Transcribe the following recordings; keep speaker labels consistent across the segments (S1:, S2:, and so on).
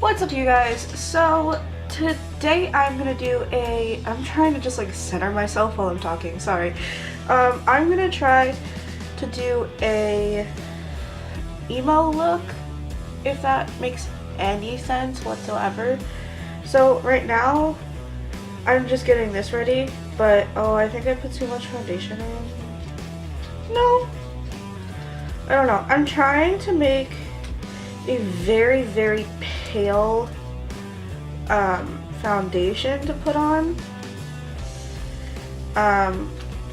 S1: What's up, you guys? So today I'm gonna do I'm trying to just like center myself while I'm talking, sorry. I'm gonna try to do a emo look, if that makes any sense whatsoever. So right now I'm just getting this ready, but oh, I think I put too much foundation on. No, I don't know. I'm trying to make a very, very pale foundation to put on.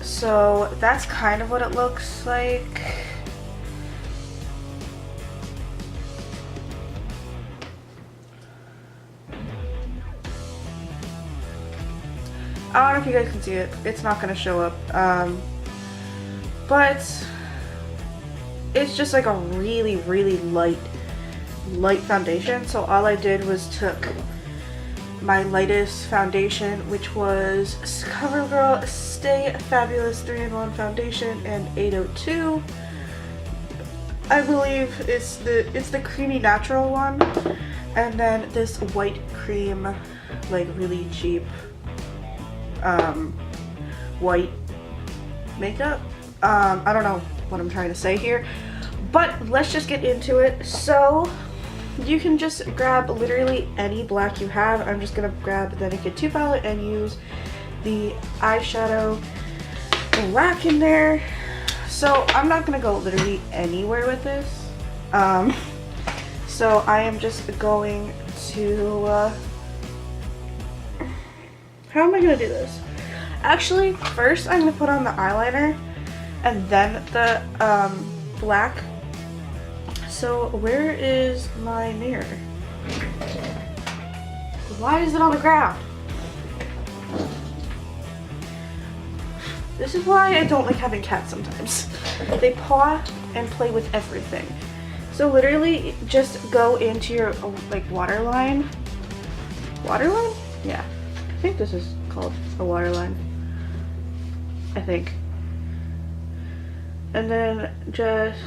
S1: So that's kind of what it looks like. I don't know if you guys can see it. It's not going to show up. But it's just like a really, really light foundation. So all I did was took my lightest foundation, which was CoverGirl Stay Fabulous 3-in-1 foundation and 802. I believe it's the creamy natural one, and then this white cream, like really cheap white makeup. I don't know what I'm trying to say here, but let's just get into it. So you can just grab literally any black you have. I'm just gonna grab the Naked 2 palette and use the eyeshadow black in there. So I'm not gonna go literally anywhere with this. So I am just going to how am I gonna do this? Actually, first I'm gonna put on the eyeliner and then the black. So where is my mirror? Why is it on the ground? This is why I don't like having cats sometimes. They paw and play with everything. So literally just go into your like waterline. Waterline? Yeah. I think this is called a waterline. I think. And then just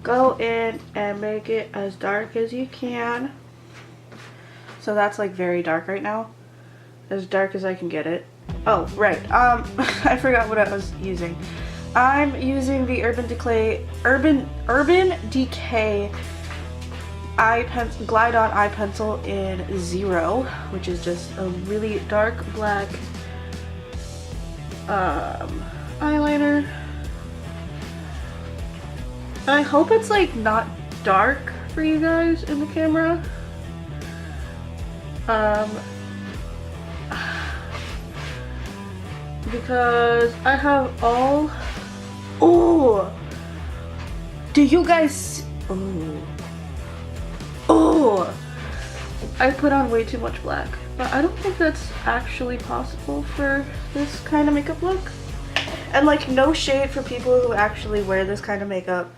S1: go in and make it as dark as you can. So that's like very dark right now. As dark as I can get it. Oh, right. I forgot what I was using. I'm using the Urban Decay Glide On eye pencil in 0, which is just a really dark black eyeliner. I hope it's like not dark for you guys in the camera. Because I have all. Oh, do you guys? Oh, I put on way too much black, but I don't think that's actually possible for this kind of makeup look. And like, no shade for people who actually wear this kind of makeup.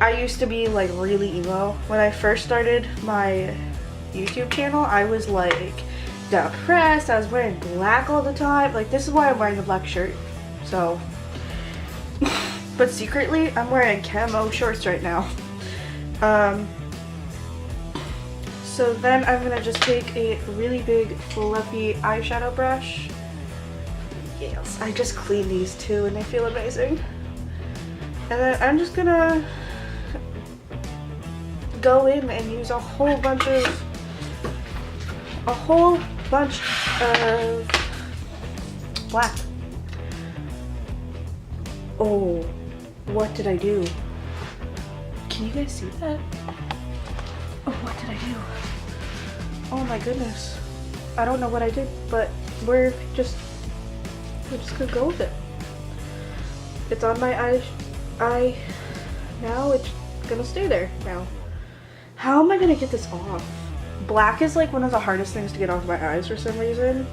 S1: I used to be like really emo. When I first started my YouTube channel, I was like depressed. I was wearing black all the time. Like, this is why I'm wearing a black shirt. So, but secretly, I'm wearing camo shorts right now. So then I'm gonna just take a really big fluffy eyeshadow brush. Yes, I just cleaned these too and they feel amazing. And then I'm just gonna go in and use a whole bunch of black. Oh, what did I do? Can you guys see that? Oh, what did I do? Oh my goodness. I don't know what I did, but we're just gonna go with it. It's on my eye now. It's gonna stay there now. How am I gonna get this off? Black is like one of the hardest things to get off my eyes for some reason.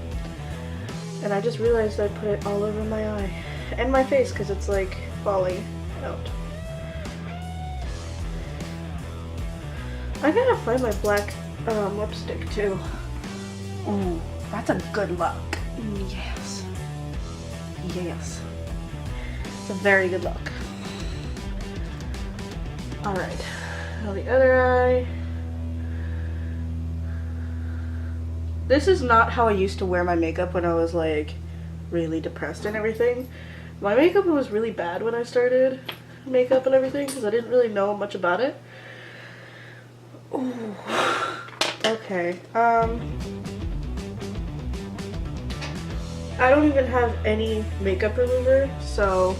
S1: And I just realized I put it all over my eye. And my face, because it's like falling out. I gotta find my black lipstick too. Ooh, that's a good look. Yes. Yes. It's a very good look. Alright, now the other eye. This is not how I used to wear my makeup when I was like really depressed and everything. My makeup was really bad when I started makeup and everything because I didn't really know much about it. Ooh. Okay, I don't even have any makeup remover, so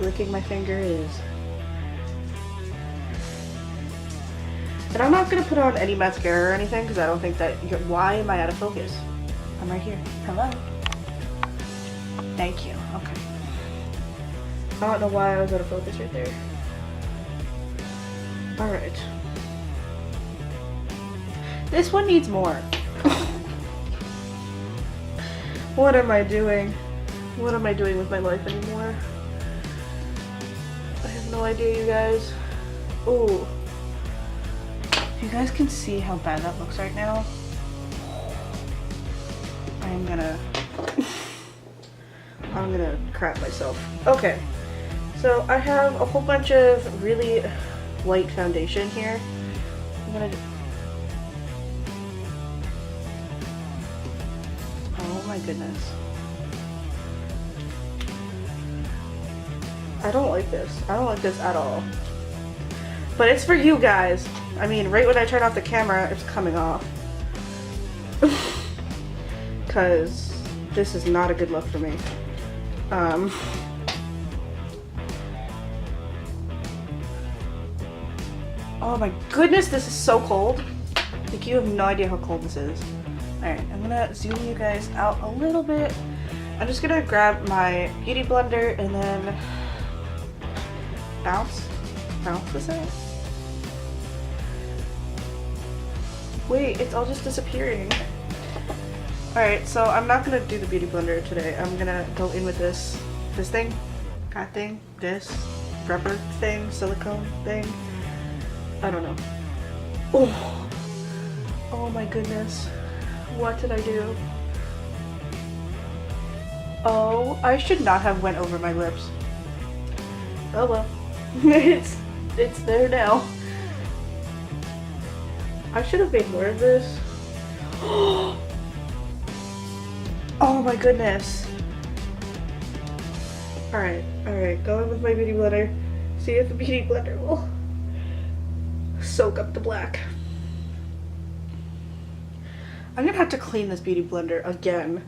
S1: licking my finger is. And I'm not gonna put on any mascara or anything because I don't think that why am I out of focus? I'm right here. Hello. Thank you. Okay. I don't know why I was out of focus right there. Alright. This one needs more. What am I doing? What am I doing with my life anymore? I have no idea, you guys. Ooh. You guys can see how bad that looks right now. I'm gonna crap myself. Okay, so I have a whole bunch of really white foundation here. I'm gonna oh my goodness. I don't like this. I don't like this at all. But it's for you guys. I mean, right when I turn off the camera, it's coming off. Because this is not a good look for me. Oh my goodness, this is so cold. Like, you have no idea how cold this is. Alright, I'm gonna zoom you guys out a little bit. I'm just gonna grab my beauty blender and then bounce this out. Wait, it's all just disappearing. Alright, so I'm not gonna do the beauty blender today. I'm gonna go in with this thing, that thing, this rubber thing, silicone thing. I don't know. Oh, oh my goodness. What did I do? Oh, I should not have went over my lips. Oh well. It's there now. I should have made more of this. Oh my goodness. Alright, going with my beauty blender. See if the beauty blender will soak up the black. I'm gonna have to clean this beauty blender again.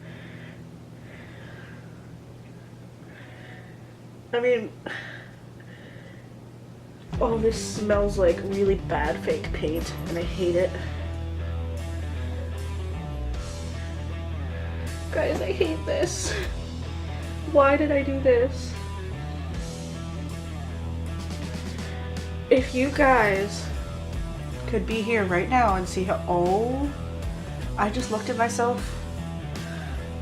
S1: I mean, oh, this smells like really bad fake paint, and I hate it. Guys, I hate this. Why did I do this? If you guys could be here right now and see how, oh, I just looked at myself.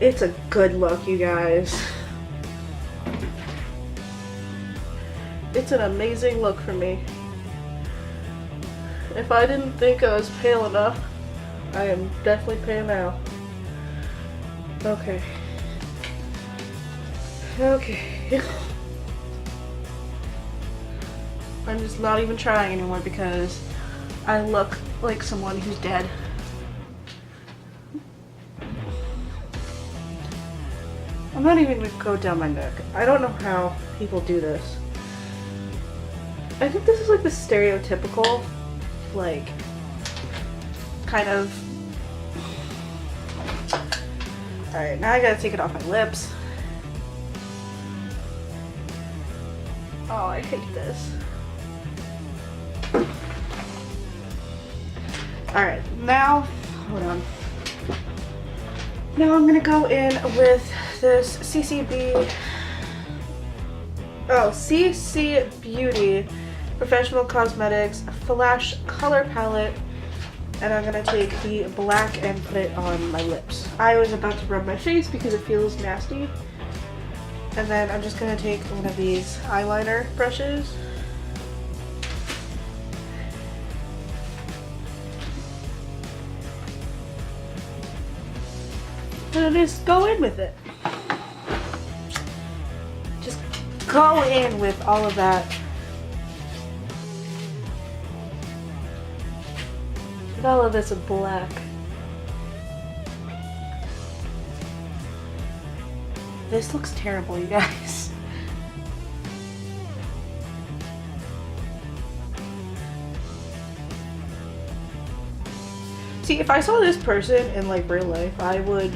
S1: It's a good look, you guys. It's an amazing look for me. If I didn't think I was pale enough, I am definitely pale now. Okay. Okay. I'm just not even trying anymore because I look like someone who's dead. I'm not even gonna go down my neck. I don't know how people do this. I think this is like the stereotypical, like, kind of. Alright, now I gotta take it off my lips. Oh, I hate this. Alright, now, hold on. Now I'm gonna go in with this CC Beauty Professional Cosmetics Flash Color Palette, and I'm gonna take the black and put it on my lips. I was about to rub my face because it feels nasty, and then I'm just gonna take one of these eyeliner brushes. And just go in with it. go in with all of that. With all of this black. This looks terrible, you guys. See, if I saw this person in like real life, I would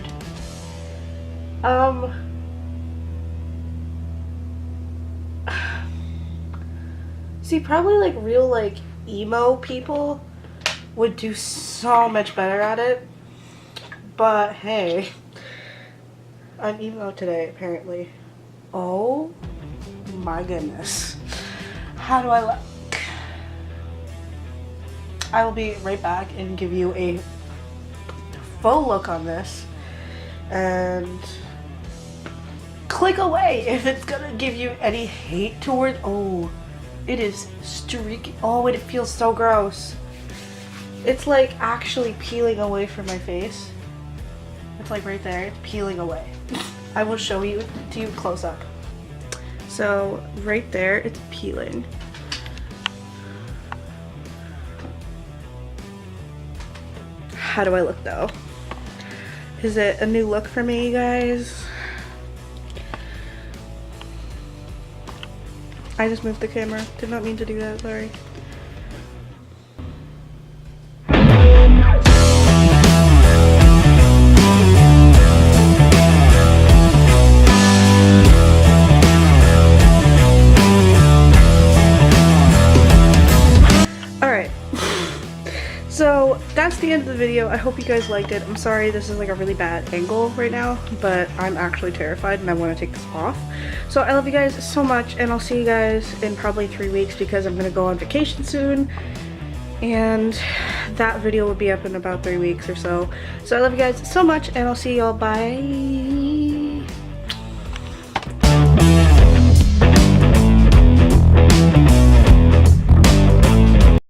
S1: see, probably like real like emo people would do so much better at it. But hey, I'm emo today apparently. Oh my goodness. How do I look? I will be right back and give you a full look on this. And click away if it's gonna give you any hate towards. Oh, it is streaky. Oh, it feels so gross. It's like actually peeling away from my face. It's like right there, it's peeling away. I will show you to you close up. So right there, it's peeling. How do I look though? Is it a new look for me, you guys? I just moved the camera. Did not mean to do that, sorry. So that's the end of the video. I hope you guys liked it. I'm sorry this is like a really bad angle right now, but I'm actually terrified and I want to take this off. So I love you guys so much, and I'll see you guys in probably 3 weeks because I'm going to go on vacation soon. And that video will be up in about 3 weeks or so. So I love you guys so much, and I'll see y'all. Bye.